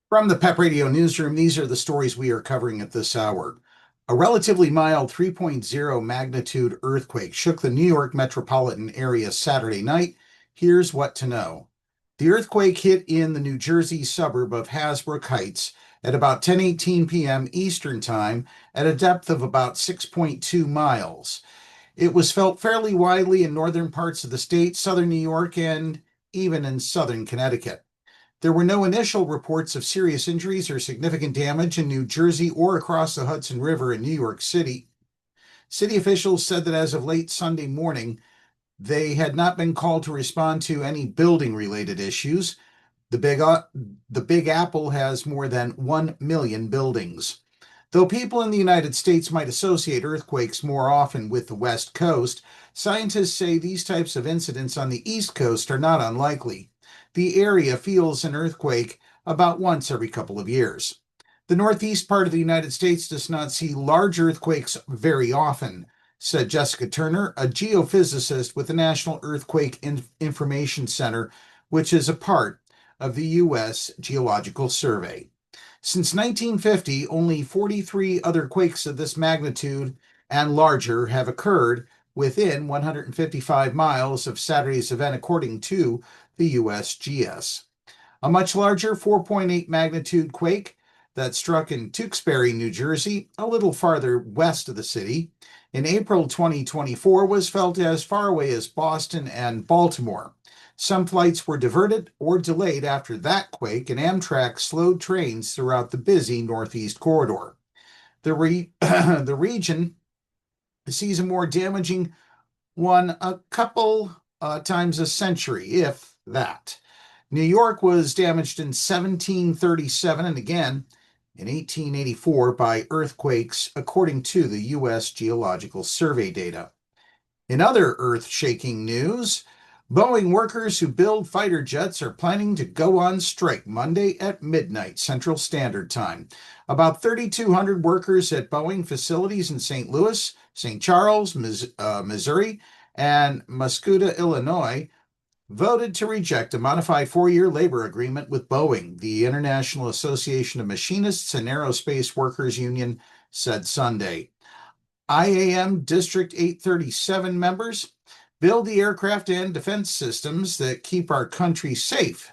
From the PEP Radio Newsroom, these are the stories we are covering at this hour. A relatively mild 3.0 magnitude earthquake shook the New York metropolitan area Saturday night. Here's what to know. The earthquake hit in the New Jersey suburb of Hasbrouck Heights at about 10:18 p.m. Eastern Time at a depth of about 6.2 miles. It was felt fairly widely in northern parts of the state, southern New York, and even in southern Connecticut. There were no initial reports of serious injuries or significant damage in New Jersey or across the Hudson River in New York City. City officials said that as of late Sunday morning, they had not been called to respond to any building-related issues. The Big Apple has more than 1 million buildings. Though people in the United States might associate earthquakes more often with the West Coast, scientists say these types of incidents on the East Coast are not unlikely. The area feels an earthquake about once every couple of years. The northeast part of the United States does not see large earthquakes very often, said Jessica Turner, a geophysicist with the National Earthquake Information Center, which is a part of the U.S. Geological Survey. Since 1950, only 43 other quakes of this magnitude and larger have occurred within 155 miles of Saturday's event, according to the USGS. A much larger 4.8 magnitude quake that struck in Tewksbury, New Jersey, a little farther west of the city, in April 2024 was felt as far away as Boston and Baltimore. Some flights were diverted or delayed after that quake, and Amtrak slowed trains throughout the busy Northeast corridor. The region sees a more damaging one a couple times a century, if that. New York was damaged in 1737 and again in 1884 by earthquakes, according to the U.S. Geological Survey data. In other earth-shaking news, Boeing workers who build fighter jets are planning to go on strike Monday at midnight Central Standard Time. About 3,200 workers at Boeing facilities in St. Louis, St. Charles, Missouri, and Muscoda, Illinois, voted to reject a modified four-year labor agreement with Boeing, the International Association of Machinists and Aerospace Workers Union said Sunday. IAM District 837 members build the aircraft and defense systems that keep our country safe,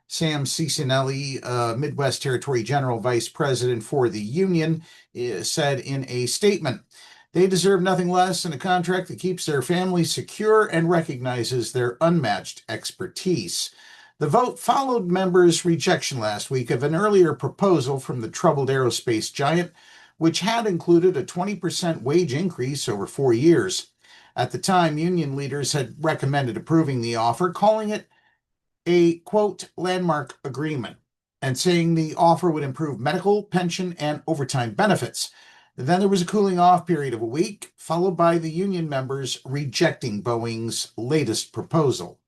Sam Cincinnati, Midwest Territory General Vice President for the union, said in a statement. They deserve nothing less than a contract that keeps their families secure and recognizes their unmatched expertise. The vote followed members' rejection last week of an earlier proposal from the troubled aerospace giant, which had included a 20% wage increase over 4 years. At the time, union leaders had recommended approving the offer, calling it a, quote, landmark agreement, and saying the offer would improve medical, pension, and overtime benefits. Then there was a cooling off period of a week, followed by the union members rejecting Boeing's latest proposal.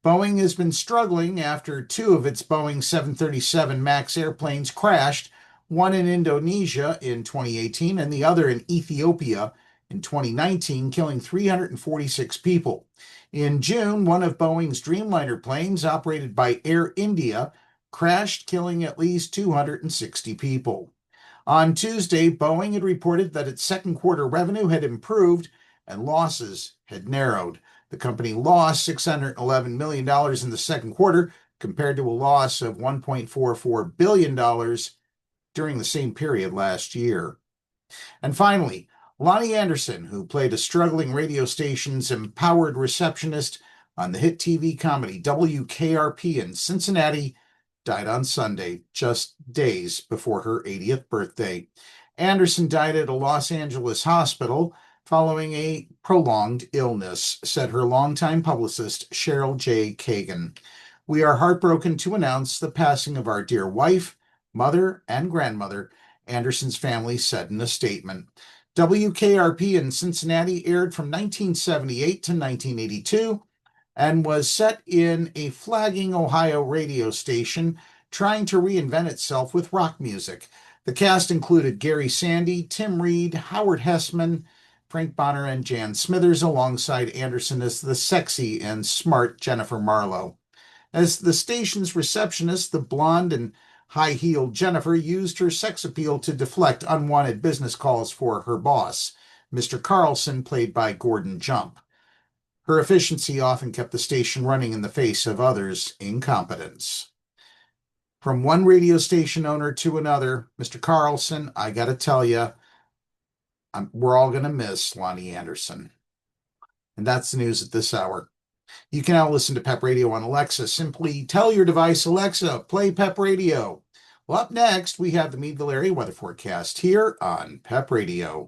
Boeing has been struggling after two of its Boeing 737 MAX airplanes crashed, one in Indonesia in 2018 and the other in Ethiopia in 2019, killing 346 people. In June, one of Boeing's Dreamliner planes, operated by Air India, crashed, killing at least 260 people. On Tuesday, Boeing had reported that its second quarter revenue had improved and losses had narrowed. The company lost $611 million in the second quarter compared to a loss of $1.44 billion during the same period last year. And finally, Loni Anderson, who played a struggling radio station's empowered receptionist on the hit TV comedy WKRP in Cincinnati, died on Sunday, just days before her 80th birthday. Anderson died at a Los Angeles hospital following a prolonged illness, said her longtime publicist, Cheryl J. Kagan. We are heartbroken to announce the passing of our dear wife, mother, and grandmother, Anderson's family said in a statement. WKRP in Cincinnati aired from 1978 to 1982 and was set in a flagging Ohio radio station trying to reinvent itself with rock music. The cast included Gary Sandy, Tim Reed, Howard Hessman, Frank Bonner, and Jan Smithers, alongside Anderson as the sexy and smart Jennifer Marlowe. As the station's receptionist, the blonde and High-heeled Jennifer used her sex appeal to deflect unwanted business calls for her boss, Mr. Carlson, played by Gordon Jump. Her efficiency often kept the station running in the face of others' incompetence. From one radio station owner to another, Mr. Carlson, I got to tell you, we're all going to miss Loni Anderson. And that's the news at this hour. You can now listen to PEP Radio on Alexa. Simply tell your device, Alexa, play PEP Radio. Well, up next, we have the Meadville area weather forecast here on PEP Radio.